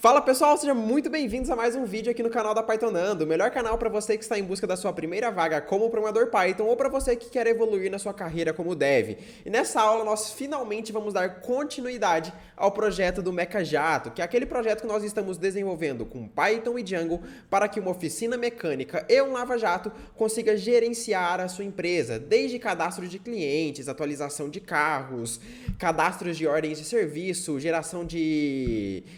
Fala pessoal, sejam muito bem-vindos a mais um vídeo aqui no canal da Pythonando, o melhor canal para você que está em busca da sua primeira vaga como programador Python ou para você que quer evoluir na sua carreira como dev. E nessa aula nós finalmente vamos dar continuidade ao projeto do Mecha Jato, que é aquele projeto que nós estamos desenvolvendo com Python e Django para que uma oficina mecânica e um lava-jato consiga gerenciar a sua empresa, desde cadastro de clientes, atualização de carros, cadastros de ordens de serviço, geração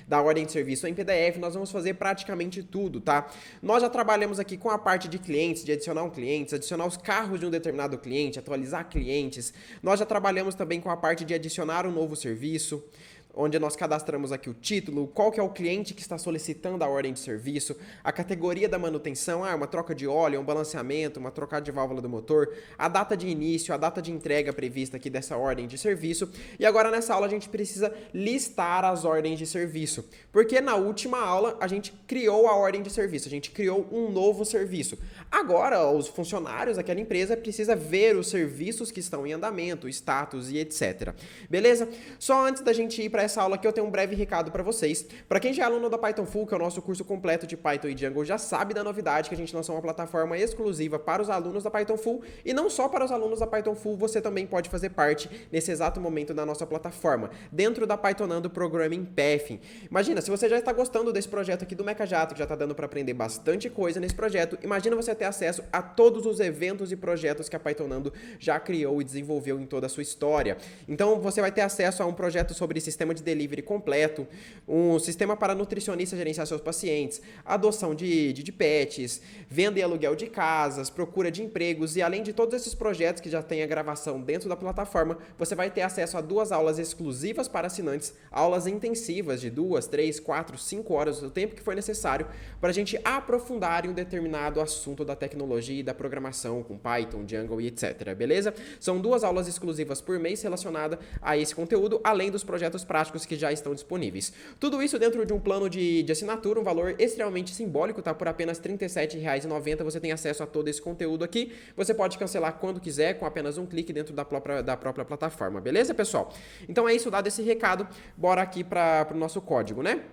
da ordem de serviço em PDF, nós vamos fazer praticamente tudo, tá? Nós já trabalhamos aqui com a parte de clientes, de adicionar clientes, adicionar os carros de um determinado cliente, atualizar clientes. Nós já trabalhamos também com a parte de adicionar um novo serviço, onde nós cadastramos aqui o título, qual que é o cliente que está solicitando a ordem de serviço, a categoria da manutenção, uma troca de óleo, um balanceamento, uma troca de válvula do motor, a data de início, a data de entrega prevista aqui dessa ordem de serviço. E agora nessa aula a gente precisa listar as ordens de serviço, porque na última aula a gente criou a ordem de serviço, a gente criou um novo serviço. Agora os funcionários daquela empresa precisam ver os serviços que estão em andamento, status e etc. Beleza? Só antes da gente ir para essa aula aqui eu tenho um breve recado para vocês. Para quem já é aluno da Python Full, que é o nosso curso completo de Python e Django, já sabe da novidade que a gente lançou uma plataforma exclusiva para os alunos da Python Full e não só para os alunos da Python Full, você também pode fazer parte nesse exato momento da nossa plataforma, dentro da Pythonando Programming Pathing. Imagina, se você já está gostando desse projeto aqui do Mecha Jato, que já está dando para aprender bastante coisa nesse projeto, imagina você ter acesso a todos os eventos e projetos que a Pythonando já criou e desenvolveu em toda a sua história. Então você vai ter acesso a um projeto sobre sistema de delivery completo, um sistema para nutricionista gerenciar seus pacientes, adoção de pets, venda e aluguel de casas, procura de empregos e além de todos esses projetos que já tem a gravação dentro da plataforma, você vai ter acesso a 2 aulas exclusivas para assinantes, aulas intensivas de 2, 3, 4, 5 horas, o tempo que for necessário para a gente aprofundar em um determinado assunto da tecnologia e da programação com Python, Django e etc, beleza? São 2 aulas exclusivas por mês relacionadas a esse conteúdo, além dos projetos práticos que já estão disponíveis. Tudo isso dentro de um plano de assinatura, um valor extremamente simbólico, tá? Por apenas R$ 37,90 você tem acesso a todo esse conteúdo aqui. Você pode cancelar quando quiser, com apenas um clique dentro da própria plataforma, beleza, pessoal? Então é isso, dado esse recado, bora aqui para o nosso código, né?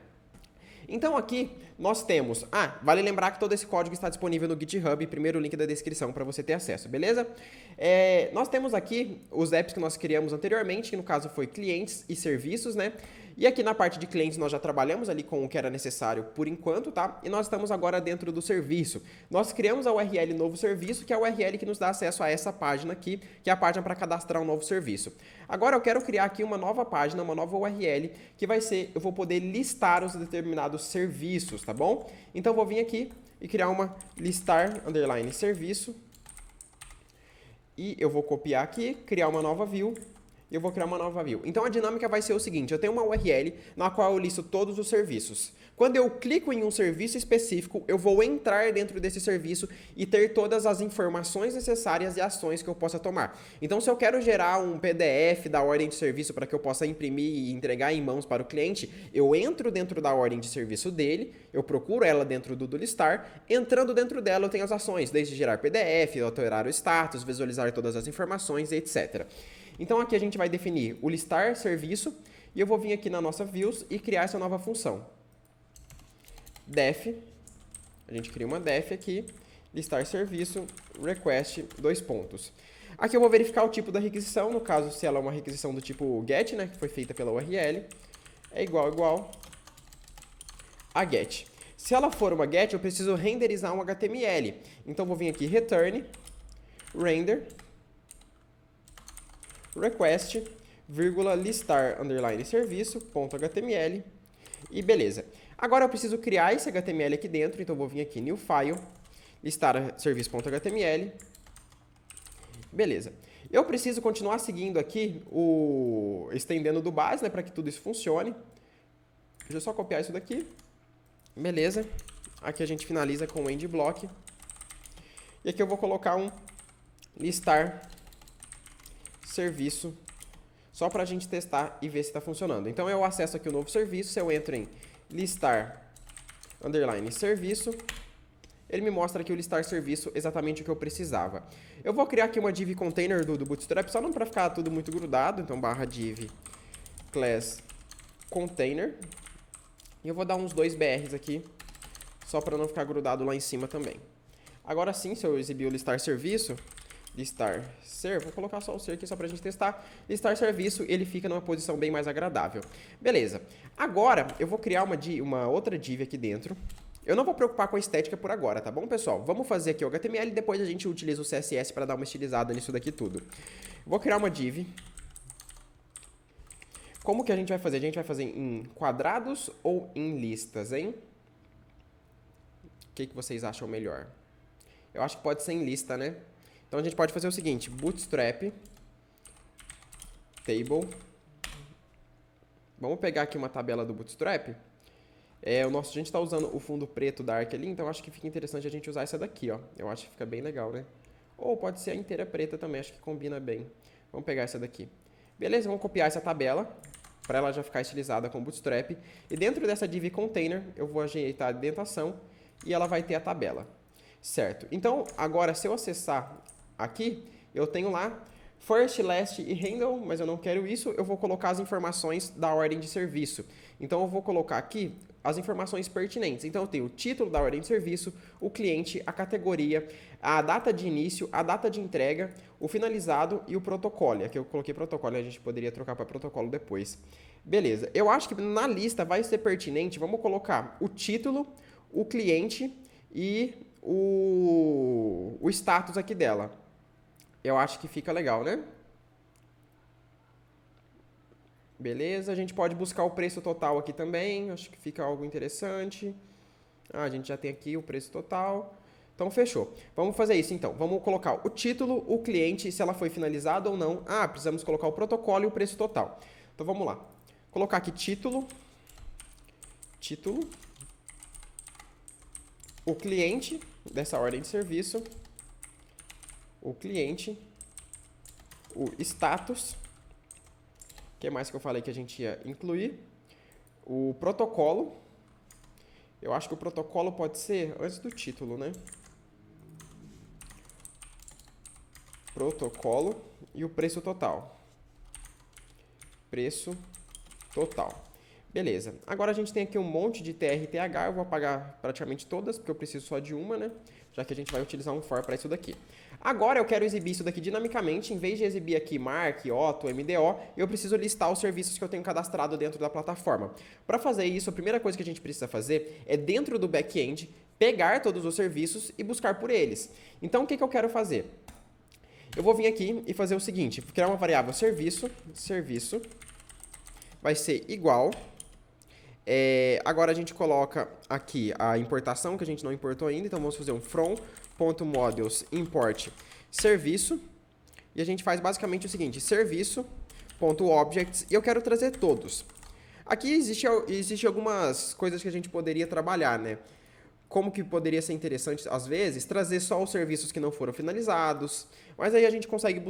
Então aqui nós temos, vale lembrar que todo esse código está disponível no GitHub, primeiro link da descrição para você ter acesso, beleza? Nós temos aqui os apps que nós criamos anteriormente, que no caso foi clientes e serviços, né? E aqui na parte de clientes nós já trabalhamos ali com o que era necessário por enquanto, tá? E nós estamos agora dentro do serviço. Nós criamos a URL novo serviço, que é a URL que nos dá acesso a essa página aqui, que é a página para cadastrar um novo serviço. Agora eu quero criar aqui uma nova página, uma nova URL, que vai ser, eu vou poder listar os determinados serviços, tá bom? Então eu vou vir aqui e criar uma listar underline serviço. E eu vou copiar aqui, criar uma nova view. E eu vou criar uma nova view. Então a dinâmica vai ser o seguinte, eu tenho uma URL na qual eu listo todos os serviços. Quando eu clico em um serviço específico, eu vou entrar dentro desse serviço e ter todas as informações necessárias e ações que eu possa tomar. Então se eu quero gerar um PDF da ordem de serviço para que eu possa imprimir e entregar em mãos para o cliente, eu entro dentro da ordem de serviço dele, eu procuro ela dentro do listar, entrando dentro dela eu tenho as ações, desde gerar PDF, alterar o status, visualizar todas as informações, etc. Então aqui a gente vai definir o listar serviço e eu vou vir aqui na nossa views e criar essa nova função. Def, a gente cria uma def aqui, listar serviço, request, 2 pontos. Aqui eu vou verificar o tipo da requisição, no caso se ela é uma requisição do tipo get, né, que foi feita pela URL, é igual a get. Se ela for uma get, eu preciso renderizar um HTML. Então eu vou vir aqui return, render, request, listar, underline, serviço, .html e beleza. Agora eu preciso criar esse HTML aqui dentro, então eu vou vir aqui, new file, listar serviço.html, beleza. Eu preciso continuar seguindo aqui estendendo do base, né, para que tudo isso funcione. Deixa eu só copiar isso daqui, beleza. Aqui a gente finaliza com o end block. E aqui eu vou colocar um listar serviço, só para a gente testar e ver se está funcionando. Então eu acesso aqui o novo serviço, se eu entro em listar underline serviço, ele me mostra aqui o listar serviço exatamente o que eu precisava. Eu vou criar aqui uma div container do Bootstrap, só não para ficar tudo muito grudado, então /div class container. E eu vou dar uns 2 BRs aqui, só para não ficar grudado lá em cima também. Agora sim, se eu exibir o listar serviço, vou colocar só o ser aqui só pra gente testar. Listar serviço, ele fica numa posição bem mais agradável. Beleza. Agora, eu vou criar uma outra div aqui dentro. Eu não vou preocupar com a estética por agora, tá bom, pessoal? Vamos fazer aqui o HTML e depois a gente utiliza o CSS para dar uma estilizada nisso daqui tudo. Vou criar uma div. Como que a gente vai fazer? A gente vai fazer em quadrados ou em listas, hein? O que vocês acham melhor? Eu acho que pode ser em lista, né? Então a gente pode fazer o seguinte, bootstrap, table. Vamos pegar aqui uma tabela do bootstrap. A gente está usando o fundo preto da Arc ali, então acho que fica interessante a gente usar essa daqui, ó. Eu acho que fica bem legal, né? Ou pode ser a inteira preta também, acho que combina bem. Vamos pegar essa daqui. Beleza, vamos copiar essa tabela, para ela já ficar estilizada com o bootstrap. E dentro dessa div container, eu vou ajeitar a indentação e ela vai ter a tabela. Certo. Então, agora, se eu acessar aqui, eu tenho lá first, last e handle, mas eu não quero isso. Eu vou colocar as informações da ordem de serviço. Então, eu vou colocar aqui as informações pertinentes. Então, eu tenho o título da ordem de serviço, o cliente, a categoria, a data de início, a data de entrega, o finalizado e o protocolo. Aqui eu coloquei protocolo, a gente poderia trocar para protocolo depois. Beleza. Eu acho que na lista vai ser pertinente, vamos colocar o título, o cliente e o status aqui dela. Eu acho que fica legal, né? Beleza, a gente pode buscar o preço total aqui também, acho que fica algo interessante. A gente já tem aqui o preço total. Então, fechou. Vamos fazer isso, então. Vamos colocar o título, o cliente, se ela foi finalizada ou não. Precisamos colocar o protocolo e o preço total. Então, vamos lá. Colocar aqui título, o cliente dessa ordem de serviço, o cliente, o status, o que mais que eu falei que a gente ia incluir, o protocolo, eu acho que o protocolo pode ser antes do título, né? Protocolo e o preço total. Preço total. Beleza. Agora a gente tem aqui um monte de TRTH, eu vou apagar praticamente todas, porque eu preciso só de uma, né? Já que a gente vai utilizar um for para isso daqui. Agora eu quero exibir isso daqui dinamicamente, em vez de exibir aqui Mark, Otto, MDO, eu preciso listar os serviços que eu tenho cadastrado dentro da plataforma. Para fazer isso, a primeira coisa que a gente precisa fazer é, dentro do back-end, pegar todos os serviços e buscar por eles. Então, o que eu quero fazer? Eu vou vir aqui e fazer o seguinte, criar uma variável serviço vai ser igual. Agora a gente coloca aqui a importação, que a gente não importou ainda, então vamos fazer um from.modules import serviço, e a gente faz basicamente o seguinte, serviço.objects, e eu quero trazer todos. Aqui existe algumas coisas que a gente poderia trabalhar, né? Como que poderia ser interessante, às vezes, trazer só os serviços que não foram finalizados, mas aí a gente consegue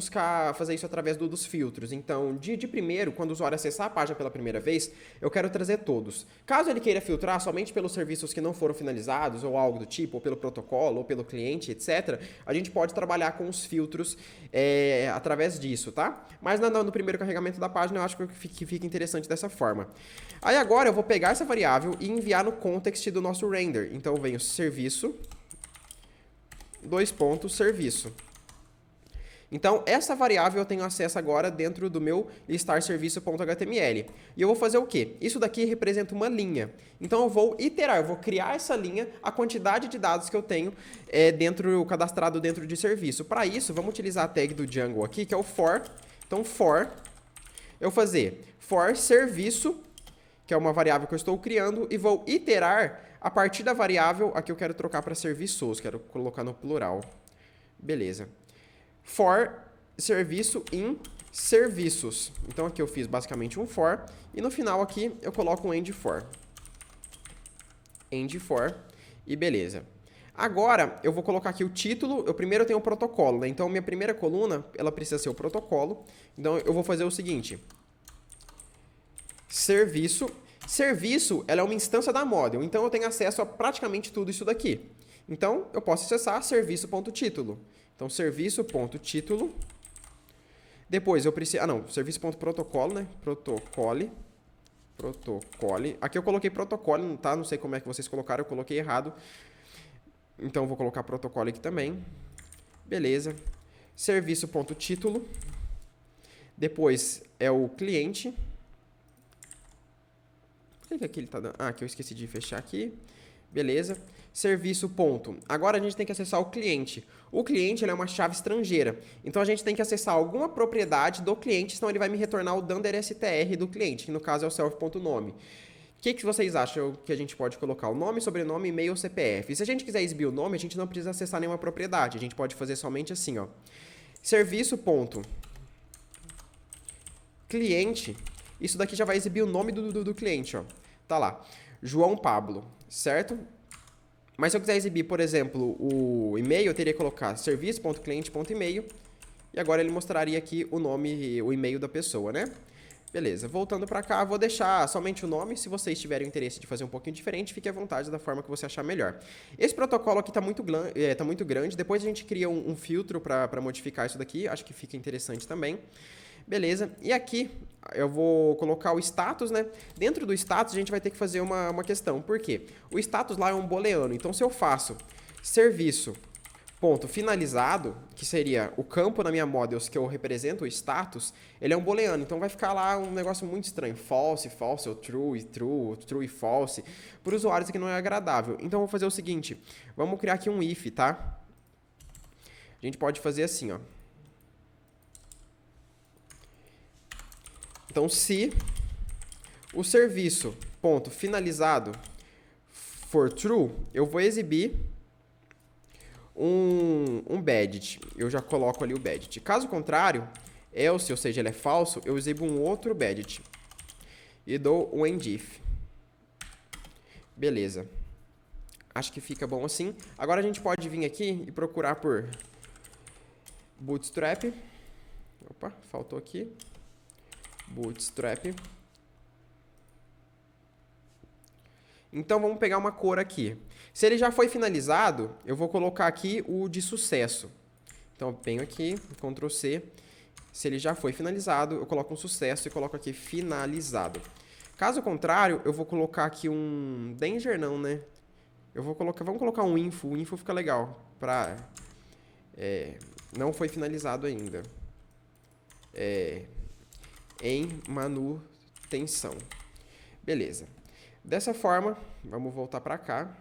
fazer isso através dos filtros. Então, de primeiro, quando o usuário acessar a página pela primeira vez, eu quero trazer todos. Caso ele queira filtrar somente pelos serviços que não foram finalizados, ou algo do tipo, ou pelo protocolo, ou pelo cliente, etc., a gente pode trabalhar com os filtros através disso, tá? Mas no primeiro carregamento da página, eu acho que fica interessante dessa forma. Aí agora eu vou pegar essa variável e enviar no context do nosso render. Então, eu venho serviço, serviço. Então, essa variável eu tenho acesso agora dentro do meu listarserviço.html. E eu vou fazer o quê? Isso daqui representa uma linha. Então, eu vou iterar, eu vou criar essa linha, a quantidade de dados que eu tenho cadastrado dentro de serviço. Para isso, vamos utilizar a tag do Django aqui, que é o for. Então, eu vou fazer for serviço, que é uma variável que eu estou criando, e vou iterar a partir da variável, aqui eu quero trocar para serviços, quero colocar no plural. Beleza. For serviço em serviços. Então aqui eu fiz basicamente um for, e no final aqui eu coloco um end for. End for, e beleza. Agora eu vou colocar aqui o título, primeiro eu tenho o protocolo, né? Então minha primeira coluna, ela precisa ser o protocolo. Então eu vou fazer o seguinte. Serviço, ela é uma instância da model, então eu tenho acesso a praticamente tudo isso daqui. Então, eu posso acessar serviço.título. Então, serviço.título. Depois, eu preciso... serviço.protocolo, né? Protocole. protocole. Aqui eu coloquei protocole, tá? Não sei como é que vocês colocaram, eu coloquei errado. Então, eu vou colocar protocole aqui também. Beleza. Serviço.título. Depois é o cliente. Por que aqui ele tá dando? Ah, aqui eu esqueci de fechar aqui. Beleza. Serviço ponto. Agora a gente tem que acessar o cliente. O cliente ele é uma chave estrangeira. Então a gente tem que acessar alguma propriedade do cliente, senão ele vai me retornar o dunder str do cliente, que no caso é o self.nome. O que vocês acham que a gente pode colocar? O nome, sobrenome, e-mail, CPF. E se a gente quiser exibir o nome, a gente não precisa acessar nenhuma propriedade. A gente pode fazer somente assim, ó. Serviço ponto. Cliente. Isso daqui já vai exibir o nome do cliente, ó. Tá lá. João Pablo, certo? Mas se eu quiser exibir, por exemplo, o e-mail, eu teria que colocar serviço.cliente.email. E agora ele mostraria aqui o nome, o e-mail da pessoa, né? Beleza, voltando para cá, vou deixar somente o nome. Se vocês tiverem interesse de fazer um pouquinho diferente, fique à vontade da forma que você achar melhor. Esse protocolo aqui está muito grande. Depois a gente cria um filtro para modificar isso daqui. Acho que fica interessante também. Beleza, e aqui eu vou colocar o status, né? Dentro do status a gente vai ter que fazer uma questão. Por quê? O status lá é um booleano. Então se eu faço serviço ponto finalizado, que seria o campo na minha models que eu represento o status, ele é um booleano, então vai ficar lá um negócio muito estranho, false, false, ou true, true, true e false, para os usuários aqui não é agradável. Então eu vou fazer o seguinte, vamos criar aqui um if, tá? A gente pode fazer assim, ó. Então se o serviço ponto finalizado for true, eu vou exibir um badget. Eu já coloco ali o badget. Caso contrário, else, ou seja, ele é falso, eu exibo um outro badget. E dou um endif. Beleza. Acho que fica bom assim. Agora a gente pode vir aqui e procurar por bootstrap. Opa, faltou aqui. Bootstrap. Então vamos pegar uma cor aqui. Se ele já foi finalizado, eu vou colocar aqui o de sucesso. Então eu venho aqui, Ctrl C. Se ele já foi finalizado, eu coloco um sucesso e coloco aqui finalizado. Caso contrário, eu vou colocar aqui um danger não, né? Vamos colocar um info. O info fica legal. Não foi finalizado ainda. Em manutenção. Beleza. Dessa forma, vamos voltar para cá.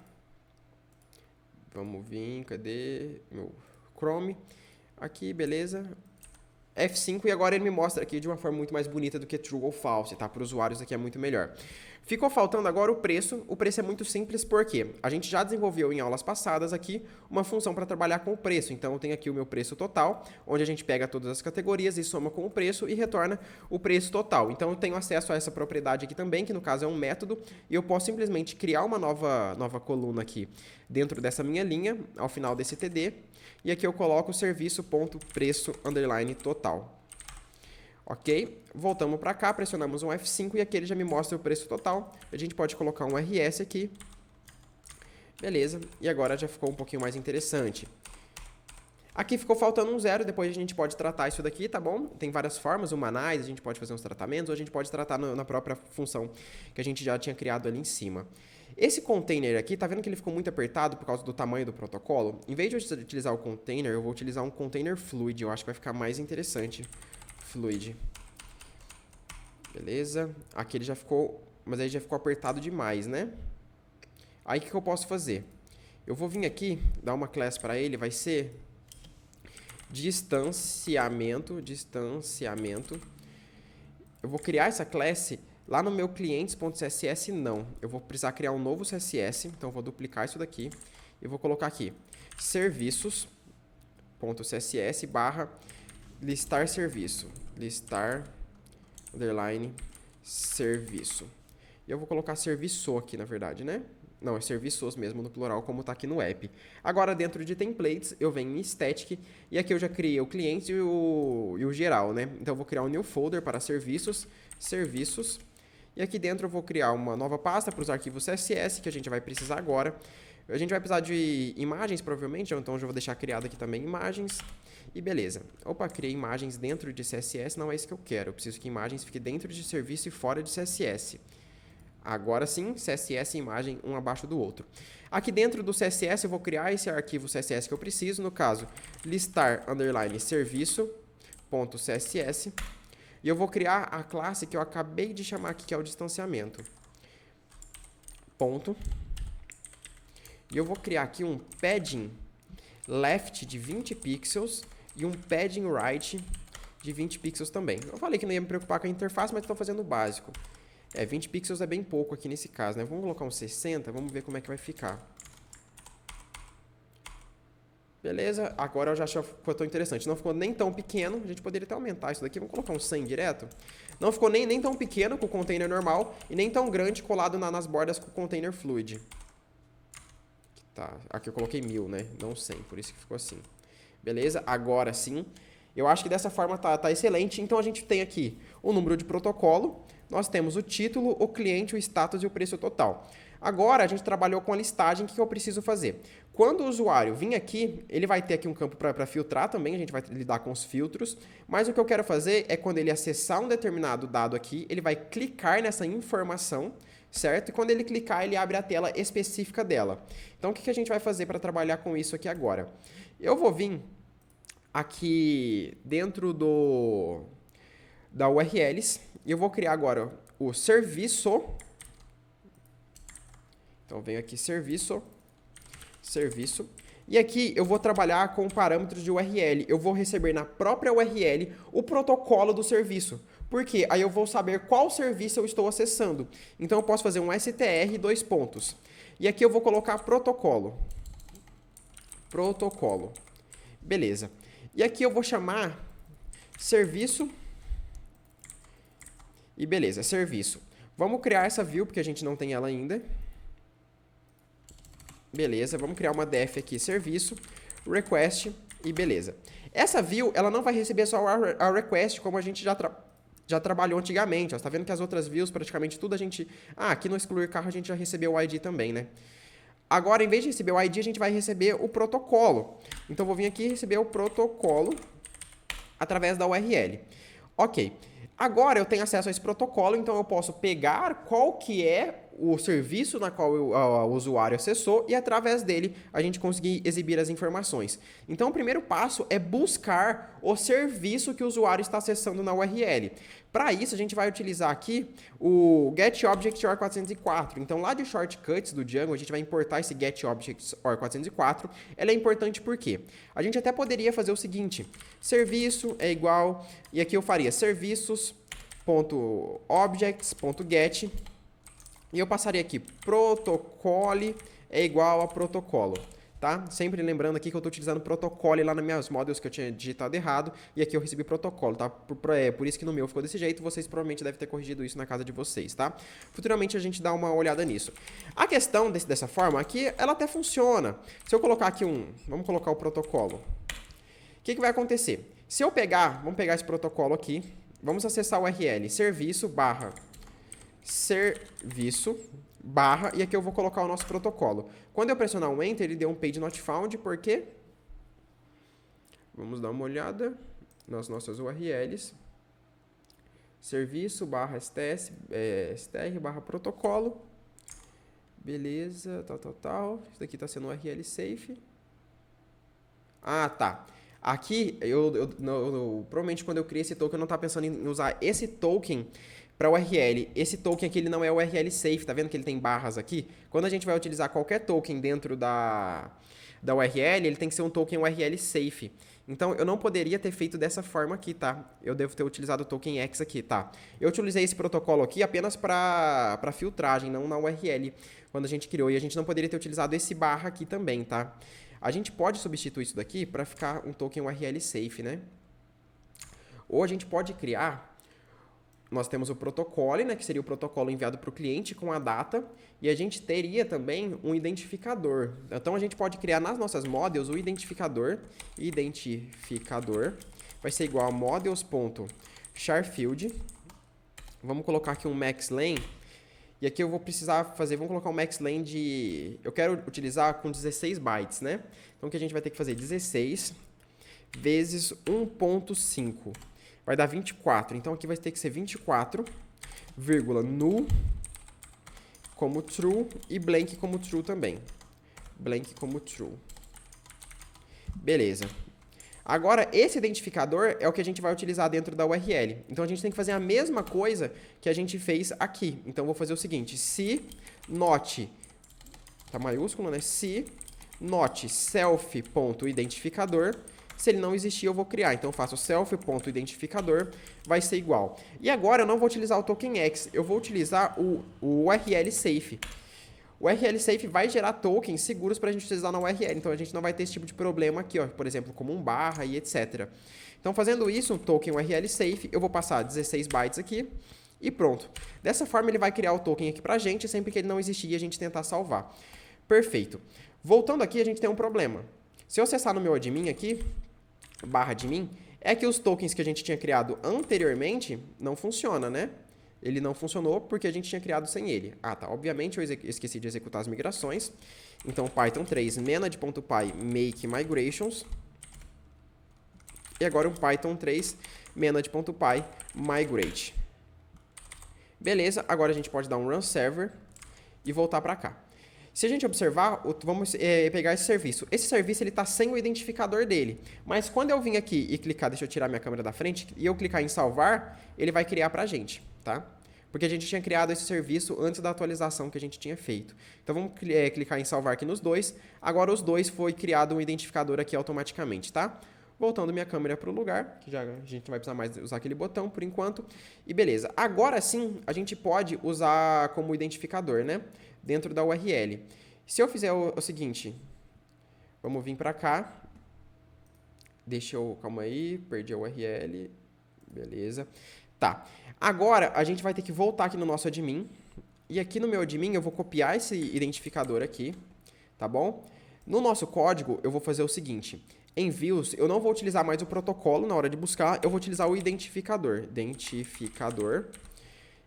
Vamos vir, cadê meu Chrome? Aqui, beleza. F5 e agora ele me mostra aqui de uma forma muito mais bonita do que true ou false, tá? Para os usuários aqui é muito melhor. Ficou faltando agora o preço. O preço é muito simples porque a gente já desenvolveu em aulas passadas aqui uma função para trabalhar com o preço. Então eu tenho aqui o meu preço total, onde a gente pega todas as categorias e soma com o preço e retorna o preço total. Então eu tenho acesso a essa propriedade aqui também, que no caso é um método, e eu posso simplesmente criar uma nova coluna aqui dentro dessa minha linha, ao final desse TD, e aqui eu coloco o serviço.preço_total. Ok? Voltamos para cá, pressionamos um F5 e aqui ele já me mostra o preço total. A gente pode colocar um RS aqui. Beleza. E agora já ficou um pouquinho mais interessante. Aqui ficou faltando um zero, depois a gente pode tratar isso daqui, tá bom? Tem várias formas, humanais, a gente pode fazer uns tratamentos, ou a gente pode tratar na própria função que a gente já tinha criado ali em cima. Esse container aqui, tá vendo que ele ficou muito apertado por causa do tamanho do protocolo? Em vez de eu utilizar o container, eu vou utilizar um container fluid, eu acho que vai ficar mais interessante. Fluid. Beleza. Aqui ele já ficou, mas aí já ficou apertado demais, né? Aí o que eu posso fazer? Eu vou vir aqui, dar uma class para ele, vai ser distanciamento. Eu vou criar essa classe lá no meu clientes.css não. Eu vou precisar criar um novo CSS, então eu vou duplicar isso daqui e vou colocar aqui serviços.css barra listar serviço. Listar underline serviço. E eu vou colocar serviço aqui, na verdade, né? Não, é serviços mesmo no plural, como está aqui no app. Agora, dentro de templates, eu venho em static, e aqui eu já criei o cliente e o geral, né? Então, eu vou criar um new folder para serviços, e aqui dentro eu vou criar uma nova pasta para os arquivos CSS, que a gente vai precisar agora. A gente vai precisar de imagens, provavelmente, então eu já vou deixar criado aqui também imagens. E beleza. Opa, criei imagens dentro de CSS, não é isso que eu quero. Eu preciso que imagens fiquem dentro de serviço e fora de CSS. Agora sim, CSS e imagem um abaixo do outro. Aqui dentro do CSS eu vou criar esse arquivo CSS que eu preciso, no caso, listar_serviço.css, e eu vou criar a classe que eu acabei de chamar aqui, que é o distanciamento. Ponto. E eu vou criar aqui um padding left de 20 pixels e um padding right de 20 pixels também. Eu falei que não ia me preocupar com a interface, mas estou fazendo o básico. 20 pixels é bem pouco aqui nesse caso, né? Vamos colocar uns 60, vamos ver como é que vai ficar. Beleza, agora eu já acho que ficou interessante. Não ficou nem tão pequeno, a gente poderia até aumentar isso daqui. Vamos colocar um 100 direto. Não ficou nem tão pequeno com o container normal e nem tão grande colado nas bordas com o container fluid. Tá, aqui eu coloquei 1000, né? Não 100, por isso que ficou assim. Beleza, agora sim. Eu acho que dessa forma tá excelente. Então a gente tem aqui o número de protocolo, nós temos o título, o cliente, o status e o preço total. Agora a gente trabalhou com a listagem, o que eu preciso fazer? Quando o usuário vir aqui, ele vai ter aqui um campo para filtrar também, a gente vai lidar com os filtros, mas o que eu quero fazer é quando ele acessar um determinado dado aqui, ele vai clicar nessa informação, certo? E quando ele clicar, ele abre a tela específica dela. Então, o que a gente vai fazer para trabalhar com isso aqui agora? Eu vou vir aqui dentro da URLs e eu vou criar agora o serviço. Então, venho aqui serviço. E aqui eu vou trabalhar com parâmetros de URL. Eu vou receber na própria URL o protocolo do serviço. Por quê? Aí eu vou saber qual serviço eu estou acessando. Então eu posso fazer um str, 2 pontos. E aqui eu vou colocar protocolo. Beleza. E aqui eu vou chamar serviço. E beleza, serviço. Vamos criar essa view, porque a gente não tem ela ainda. Beleza, vamos criar uma def aqui, serviço, request e beleza. Essa view, ela não vai receber só a request, como a gente já trabalhou antigamente. Ó. Você tá vendo que as outras views, praticamente tudo a gente... aqui no excluir carro a gente já recebeu o ID também, né? Agora, em vez de receber o ID, a gente vai receber o protocolo. Então, eu vou vir aqui e receber o protocolo através da URL. Ok. Agora, eu tenho acesso a esse protocolo, então eu posso pegar qual que é o serviço na qual o usuário acessou e, através dele, a gente conseguir exibir as informações. Então, o primeiro passo é buscar o serviço que o usuário está acessando na URL. Para isso, a gente vai utilizar aqui o getObject_OR404. Então, lá de shortcuts do Django, a gente vai importar esse getObject_OR404. Ela é importante porque a gente até poderia fazer o seguinte, serviço é igual, e aqui eu faria serviços.objects.get, e eu passaria aqui protocolo é igual a protocolo. Tá? Sempre lembrando aqui que eu estou utilizando protocolo lá nas minhas models que eu tinha digitado errado, e aqui eu recebi protocolo, tá? Por isso que no meu ficou desse jeito, vocês provavelmente devem ter corrigido isso na casa de vocês, tá? Futuramente a gente dá uma olhada nisso. A questão dessa forma aqui, ela até funciona. Se eu colocar aqui vamos colocar o protocolo. O que vai acontecer? Se eu vamos pegar esse protocolo aqui, vamos acessar o URL serviço e aqui eu vou colocar o nosso protocolo. Quando eu pressionar um Enter, ele deu um page not found, por quê? Vamos dar uma olhada nas nossas URLs. Serviço str protocolo. Beleza, tal. Isso daqui está sendo URL safe. Ah, tá. Aqui, provavelmente quando eu criei esse token, eu não estava pensando em usar esse token para URL. Esse token aqui ele não é URL safe, tá vendo que ele tem barras aqui? Quando a gente vai utilizar qualquer token dentro da URL, ele tem que ser um token URL safe. Então, eu não poderia ter feito dessa forma aqui, tá? Eu devo ter utilizado o token X aqui, tá? Eu utilizei esse protocolo aqui apenas para filtragem, não na URL, quando a gente criou. E a gente não poderia ter utilizado esse barra aqui também, tá? A gente pode substituir isso daqui para ficar um token URL safe, né? Ou a gente pode criar... Nós temos o protocolo, né, que seria o protocolo enviado para o cliente com a data, e a gente teria também um identificador. Então, a gente pode criar nas nossas models o identificador vai ser igual a models.charField. Vamos colocar aqui um maxlen, e aqui eu vou precisar vamos colocar um maxlen eu quero utilizar com 16 bytes, né? Então, o que a gente vai ter que fazer? 16 vezes 1.5. Vai dar 24. Então, aqui vai ter que ser 24, null como true e blank como true também. Blank como true. Beleza. Agora, esse identificador é o que a gente vai utilizar dentro da URL. Então, a gente tem que fazer a mesma coisa que a gente fez aqui. Então, eu vou fazer o seguinte, se not, tá maiúsculo, né? Se not self.identificador, se ele não existir, eu vou criar. Então, eu faço self.identificador, vai ser igual. E agora, eu não vou utilizar o token X, eu vou utilizar o URL safe. O URL safe vai gerar tokens seguros para a gente utilizar na URL, então a gente não vai ter esse tipo de problema aqui, ó, por exemplo, como um barra e etc. Então, fazendo isso, um token URL safe, eu vou passar 16 bytes aqui e pronto. Dessa forma, ele vai criar o token aqui para a gente, sempre que ele não existir, a gente tentar salvar. Perfeito. Voltando aqui, a gente tem um problema. Se eu acessar no meu admin aqui, barra admin, é que os tokens que a gente tinha criado anteriormente não funciona, né? Ele não funcionou porque a gente tinha criado sem ele. Ah, tá. Obviamente, eu esqueci de executar as migrações. Então, Python 3, manage.py make migrations. E agora, um Python 3, manage.py migrate. Beleza. Agora, a gente pode dar um run server e voltar para cá. Se a gente observar, vamos pegar esse serviço. Esse serviço está sem o identificador dele. Mas quando eu vim aqui e clicar, deixa eu tirar minha câmera da frente, e eu clicar em salvar, ele vai criar para a gente, tá? Porque a gente tinha criado esse serviço antes da atualização que a gente tinha feito. Então, vamos clicar em salvar aqui nos dois. Agora, os dois foi criado um identificador aqui automaticamente, tá? Voltando minha câmera para o lugar, que já a gente não vai precisar mais usar aquele botão por enquanto. E beleza. Agora sim, a gente pode usar como identificador, né? Dentro da URL. Se eu fizer o seguinte, vamos vir para cá. Deixa eu, calma aí, perdi a URL. Beleza. Tá. Agora, a gente vai ter que voltar aqui no nosso admin. E aqui no meu admin, eu vou copiar esse identificador aqui, tá bom? No nosso código, eu vou fazer o seguinte. Em views, eu não vou utilizar mais o protocolo na hora de buscar, eu vou utilizar o identificador.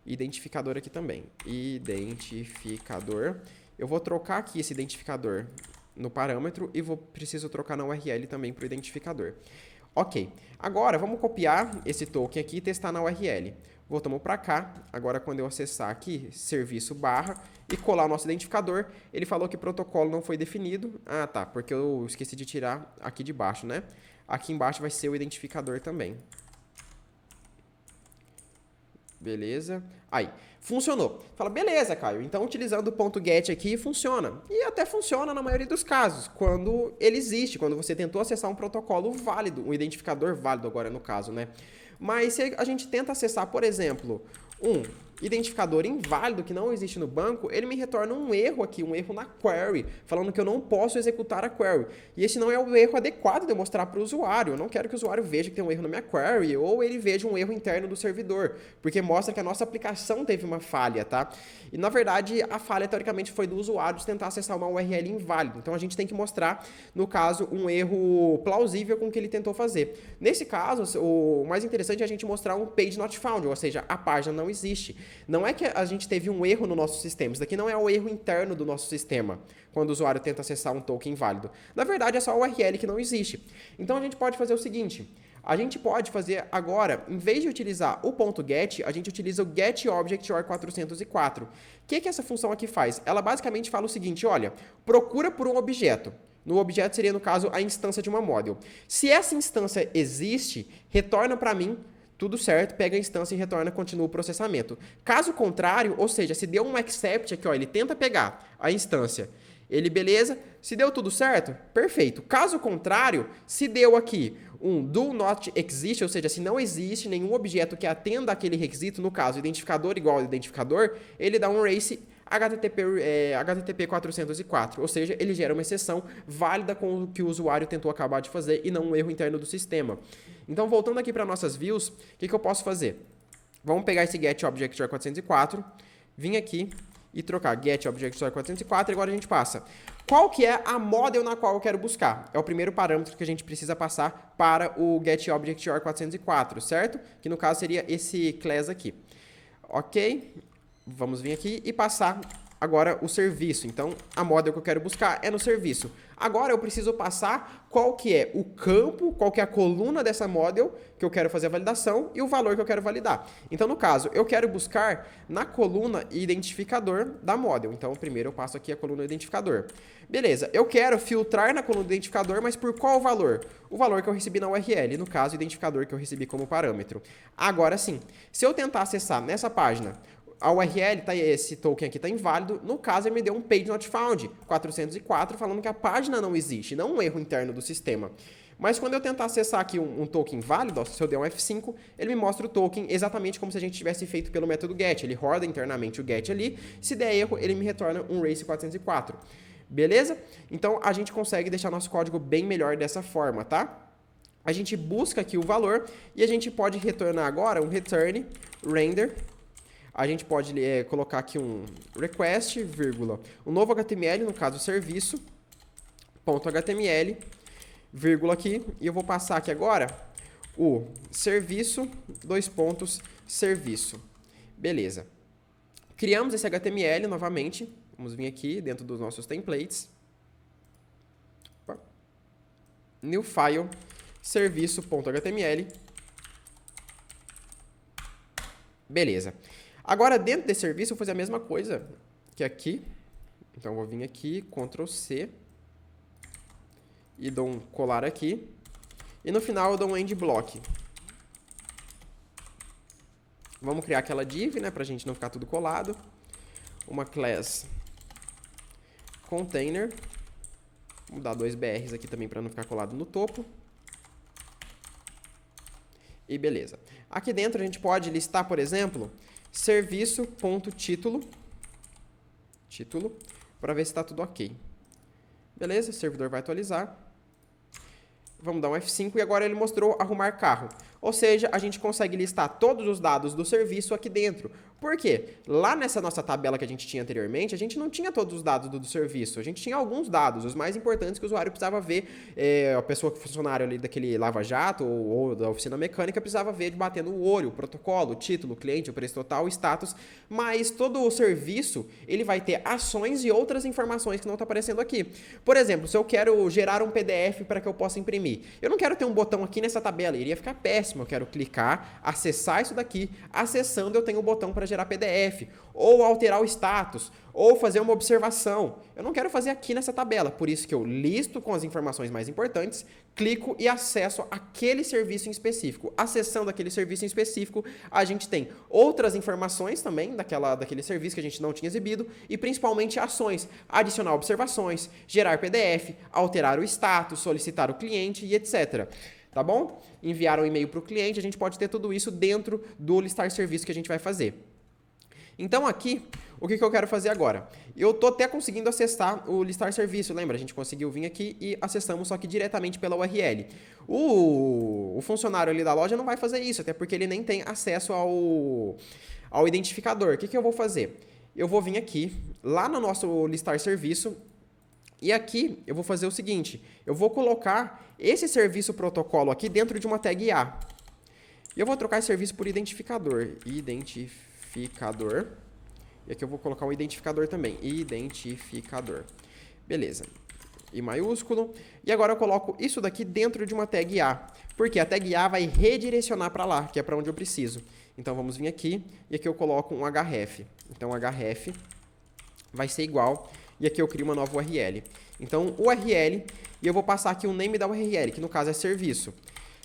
Identificador aqui também. Identificador. Eu vou trocar aqui esse identificador no parâmetro e preciso trocar na URL também para o identificador. Ok. Agora, vamos copiar esse token aqui e testar na URL. Voltamos para cá. Agora, quando eu acessar aqui, serviço barra, e colar o nosso identificador, ele falou que protocolo não foi definido. Ah, tá, porque eu esqueci de tirar aqui de baixo, né? Aqui embaixo vai ser o identificador também. Beleza. Aí, funcionou. Fala, beleza, Caio. Então, utilizando o ponto .get aqui, funciona. E até funciona na maioria dos casos, quando ele existe, quando você tentou acessar um protocolo válido, um identificador válido agora no caso, né? Mas se a gente tenta acessar, por exemplo, um identificador inválido que não existe no banco, ele me retorna um erro aqui, um erro na query, falando que eu não posso executar a query. E esse não é o erro adequado de eu mostrar para o usuário. Eu não quero que o usuário veja que tem um erro na minha query ou ele veja um erro interno do servidor, porque mostra que a nossa aplicação teve uma falha, tá? E, na verdade, a falha, teoricamente, foi do usuário de tentar acessar uma URL inválida. Então, a gente tem que mostrar, no caso, um erro plausível com o que ele tentou fazer. Nesse caso, o mais interessante é a gente mostrar um page not found, ou seja, a página não existe. Não é que a gente teve um erro no nosso sistema. Isso daqui não é o erro interno do nosso sistema, quando o usuário tenta acessar um token inválido. Na verdade, é só a URL que não existe. Então, a gente pode fazer o seguinte. A gente pode fazer agora, em vez de utilizar o .get, a gente utiliza o getObject.or404. O que essa função aqui faz? Ela basicamente fala o seguinte, olha, procura por um objeto. No objeto seria, no caso, a instância de uma model. Se essa instância existe, retorna para mim, tudo certo, pega a instância e retorna, continua o processamento. Caso contrário, ou seja, se deu um accept aqui, ó, ele tenta pegar a instância, ele, beleza, se deu tudo certo, perfeito. Caso contrário, se deu aqui um do not exist, ou seja, se não existe nenhum objeto que atenda aquele requisito, no caso, identificador igual ao identificador, ele dá um race HTTP 404, ou seja, ele gera uma exceção válida com o que o usuário tentou acabar de fazer e não um erro interno do sistema. Então, voltando aqui para nossas views, o que eu posso fazer? Vamos pegar esse getObject.404, vir aqui e trocar getObject.404 e agora a gente passa. Qual que é a model na qual eu quero buscar? É o primeiro parâmetro que a gente precisa passar para o getObject.404, certo? Que no caso seria esse class aqui. Ok? Vamos vir aqui e passar agora o serviço. Então, a model que eu quero buscar é no serviço. Agora eu preciso passar qual que é o campo, qual que é a coluna dessa model que eu quero fazer a validação e o valor que eu quero validar. Então, no caso, eu quero buscar na coluna identificador da model. Então, primeiro eu passo aqui a coluna identificador. Beleza, eu quero filtrar na coluna identificador, mas por qual valor? O valor que eu recebi na URL, no caso, o identificador que eu recebi como parâmetro. Agora sim, se eu tentar acessar nessa página, a URL, esse token aqui está inválido, no caso ele me deu um page not found, 404, falando que a página não existe, não um erro interno do sistema. Mas quando eu tentar acessar aqui um token válido, ó, se eu der um F5, ele me mostra o token exatamente como se a gente tivesse feito pelo método get. Ele roda internamente o get ali, se der erro, ele me retorna um race 404. Beleza? Então, a gente consegue deixar nosso código bem melhor dessa forma, tá? A gente busca aqui o valor e a gente pode retornar agora um return render. A gente pode colocar aqui um request, vírgula, um novo HTML, no caso serviço, ponto HTML, vírgula aqui, e eu vou passar aqui agora o serviço, dois pontos, serviço. Beleza. Criamos esse HTML novamente, vamos vir aqui dentro dos nossos templates. Opa. New file, serviço.html. Beleza. Agora, dentro desse serviço, eu vou fazer a mesma coisa que aqui. Então, eu vou vir aqui, Ctrl C, e dou um colar aqui. E no final, eu dou um end block. Vamos criar aquela div, né, para a gente não ficar tudo colado. Uma class container. Vou dar 2 BRs aqui também para não ficar colado no topo. E beleza. Aqui dentro, a gente pode listar, por exemplo, serviço.título, para ver se está tudo ok. Beleza, o servidor vai atualizar. Vamos dar um F5 e agora ele mostrou arrumar carro. Ou seja, a gente consegue listar todos os dados do serviço aqui dentro. Por quê? Lá nessa nossa tabela que a gente tinha anteriormente, a gente não tinha todos os dados do serviço. A gente tinha alguns dados, os mais importantes que o usuário precisava ver. A pessoa, funcionário ali daquele lava-jato ou da oficina mecânica precisava ver batendo o olho, o protocolo, o título, o cliente, o preço total, o status. Mas todo o serviço, ele vai ter ações e outras informações que não está aparecendo aqui. Por exemplo, se eu quero gerar um PDF para que eu possa imprimir, eu não quero ter um botão aqui nessa tabela, iria ficar péssimo. Eu quero clicar, acessar isso daqui. Acessando, eu tenho o botão para gerar PDF, ou alterar o status, ou fazer uma observação. Eu não quero fazer aqui nessa tabela, por isso que eu listo com as informações mais importantes, clico e acesso aquele serviço em específico. Acessando aquele serviço em específico, a gente tem outras informações também daquele serviço que a gente não tinha exibido, e principalmente ações, adicionar observações, gerar PDF, alterar o status, solicitar o cliente e etc. Tá bom? Enviar um e-mail para o cliente, a gente pode ter tudo isso dentro do listar serviço que a gente vai fazer. Então aqui, o que eu quero fazer agora? Eu estou até conseguindo acessar o listar serviço, lembra? A gente conseguiu vir aqui e acessamos só que diretamente pela URL. O funcionário ali da loja não vai fazer isso, até porque ele nem tem acesso ao identificador. O que eu vou fazer? Eu vou vir aqui, lá no nosso listar serviço, e aqui eu vou fazer o seguinte, eu vou colocar esse serviço protocolo aqui dentro de uma tag A. E eu vou trocar esse serviço por identificador. Identificador. E aqui eu vou colocar um identificador também. Identificador. Beleza. I maiúsculo. E agora eu coloco isso daqui dentro de uma tag A. Porque a tag A vai redirecionar para lá, que é para onde eu preciso. Então vamos vir aqui e aqui eu coloco um href. Então href vai ser igual. E aqui eu crio uma nova URL. Então, URL, e eu vou passar aqui o name da URL, que no caso é serviço.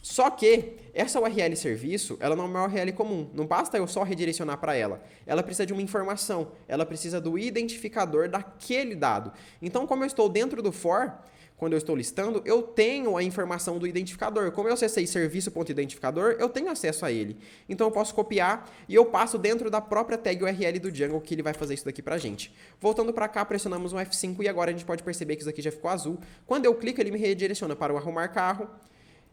Só que essa URL serviço, ela não é uma URL comum. Não basta eu só redirecionar para ela. Ela precisa de uma informação. Ela precisa do identificador daquele dado. Então, como eu estou dentro do for, quando eu estou listando, eu tenho a informação do identificador. Como eu acessei serviço.identificador, eu tenho acesso a ele. Então, eu posso copiar e eu passo dentro da própria tag URL do Django, que ele vai fazer isso daqui pra gente. Voltando para cá, pressionamos um F5 e agora a gente pode perceber que isso aqui já ficou azul. Quando eu clico, ele me redireciona para o arrumar carro.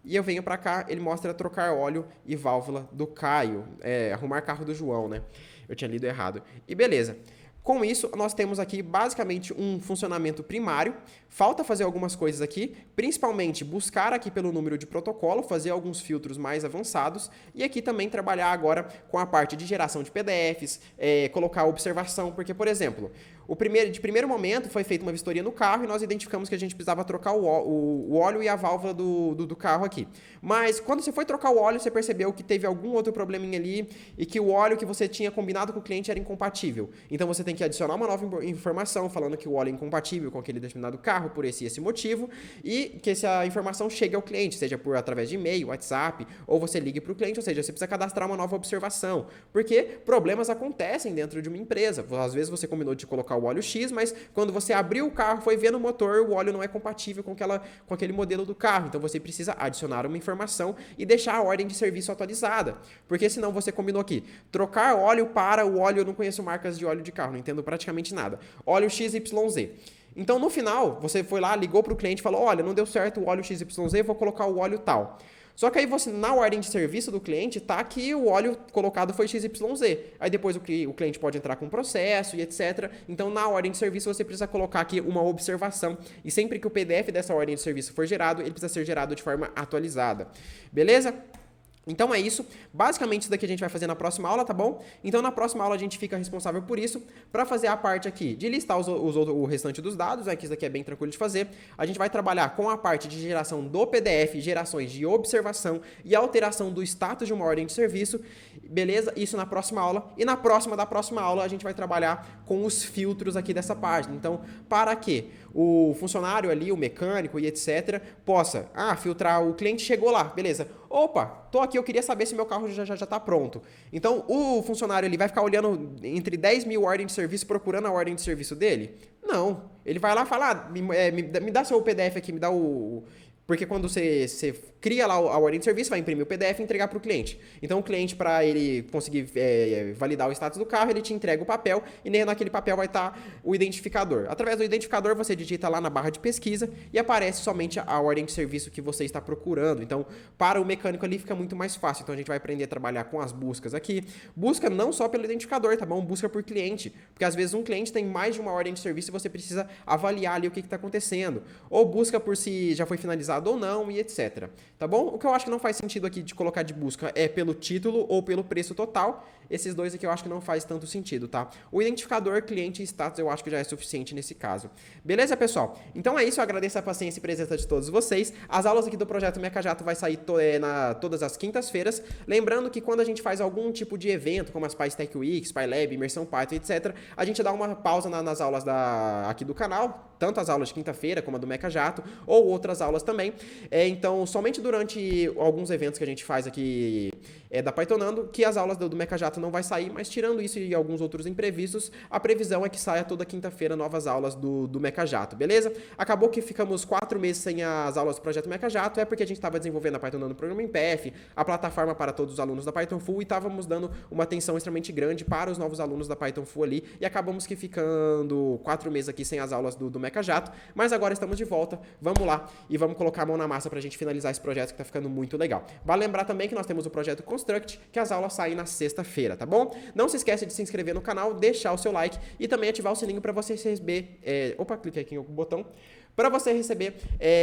E eu venho para cá, ele mostra trocar óleo e válvula do Caio. Arrumar carro do João, né? Eu tinha lido errado. E beleza. Com isso, nós temos aqui basicamente um funcionamento primário. Falta fazer algumas coisas aqui, principalmente buscar aqui pelo número de protocolo, fazer alguns filtros mais avançados e aqui também trabalhar agora com a parte de geração de PDFs, colocar observação, porque, por exemplo, De primeiro momento foi feita uma vistoria no carro e nós identificamos que a gente precisava trocar o óleo e a válvula do carro aqui. Mas quando você foi trocar o óleo, você percebeu que teve algum outro probleminha ali e que o óleo que você tinha combinado com o cliente era incompatível. Então você tem que adicionar uma nova informação falando que o óleo é incompatível com aquele determinado carro por esse motivo e que essa informação chegue ao cliente, seja por através de e-mail, WhatsApp, ou você ligue para o cliente, ou seja, você precisa cadastrar uma nova observação, porque problemas acontecem dentro de uma empresa. Às vezes você combinou de colocar o óleo X, mas quando você abriu o carro, foi ver no motor, o óleo não é compatível com aquele modelo do carro. Então você precisa adicionar uma informação e deixar a ordem de serviço atualizada, porque senão você combinou aqui, trocar óleo para o óleo, eu não conheço marcas de óleo de carro, não entendo praticamente nada, óleo XYZ. Então, no final, você foi lá, ligou para o cliente e falou, olha, não deu certo o óleo XYZ, vou colocar o óleo tal. Só que aí você, na ordem de serviço do cliente, tá que o óleo colocado foi XYZ. Aí depois o cliente pode entrar com processo e etc. Então, na ordem de serviço, você precisa colocar aqui uma observação. E sempre que o PDF dessa ordem de serviço for gerado, ele precisa ser gerado de forma atualizada. Beleza? Então é isso, basicamente isso daqui a gente vai fazer na próxima aula, tá bom? Então na próxima aula a gente fica responsável por isso, para fazer a parte aqui de listar o restante dos dados, né, que isso daqui é bem tranquilo de fazer. A gente vai trabalhar com a parte de geração do PDF, gerações de observação e alteração do status de uma ordem de serviço, beleza? Isso na próxima aula. E na próxima da próxima aula a gente vai trabalhar com os filtros aqui dessa página. Então, para que o funcionário ali, o mecânico e etc, possa, filtrar, o cliente chegou lá, beleza. Opa, tô aqui, eu queria saber se meu carro já tá pronto. Então, o funcionário ali vai ficar olhando entre 10 mil ordens de serviço, procurando a ordem de serviço dele? Não. Ele vai lá e fala, me dá seu PDF aqui, me dá o... Porque quando você cria lá a ordem de serviço, vai imprimir o PDF e entregar para o cliente. Então, o cliente, para ele conseguir validar o status do carro, ele te entrega o papel e naquele papel vai estar o identificador. Através do identificador, você digita lá na barra de pesquisa e aparece somente a ordem de serviço que você está procurando. Então, para o mecânico ali fica muito mais fácil. Então, a gente vai aprender a trabalhar com as buscas aqui. Busca não só pelo identificador, tá bom? Busca por cliente. Porque, às vezes, um cliente tem mais de uma ordem de serviço e você precisa avaliar ali o que está acontecendo. Ou busca por se já foi finalizado ou não e etc. Tá bom? O que eu acho que não faz sentido aqui de colocar de busca é pelo título ou pelo preço total. Esses dois aqui eu acho que não faz tanto sentido, tá? O identificador, cliente e status eu acho que já é suficiente nesse caso. Beleza, pessoal? Então é isso, eu agradeço a paciência e presença de todos vocês. As aulas aqui do Projeto Mecajato vai sair todas as quintas-feiras. Lembrando que quando a gente faz algum tipo de evento, como as PyTech Week, PyLab, Imersão Python, etc., a gente dá uma pausa nas aulas aqui do canal, tanto as aulas de quinta-feira como a do Mecajato, ou outras aulas também. Então, somente durante alguns eventos que a gente faz aqui da Pythonando, que as aulas do Mecajato não vai sair, mas tirando isso e alguns outros imprevistos, a previsão é que saia toda quinta-feira novas aulas do Mecajato, beleza? Acabou que ficamos 4 meses sem as aulas do Projeto Mecajato, é porque a gente estava desenvolvendo a Pythonando Programa em PF, a plataforma para todos os alunos da Python Full, e estávamos dando uma atenção extremamente grande para os novos alunos da Python Full ali, e acabamos que ficando 4 meses aqui sem as aulas do Mecajato, mas agora estamos de volta, vamos lá e vamos colocar a mão na massa para a gente finalizar esse projeto que está ficando muito legal. Vale lembrar também que nós temos o projeto Construct, que as aulas saem na sexta-feira, tá bom? Não se esqueça de se inscrever no canal, deixar o seu like e também ativar o sininho para você receber... clique aqui no botão. Para você receber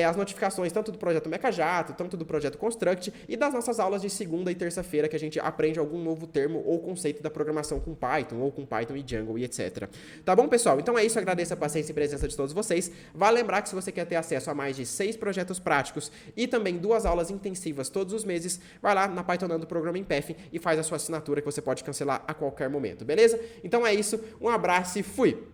as notificações tanto do projeto Mecajato, tanto do projeto Construct e das nossas aulas de segunda e terça-feira que a gente aprende algum novo termo ou conceito da programação com Python ou com Python e Django e etc. Tá bom, pessoal? Então é isso, agradeço a paciência e presença de todos vocês. Vale lembrar que se você quer ter acesso a mais de 6 projetos práticos e também 2 aulas intensivas todos os meses, vai lá na Pythonando Programa em PF e faz a sua assinatura que você pode cancelar a qualquer momento, beleza? Então é isso, um abraço e fui!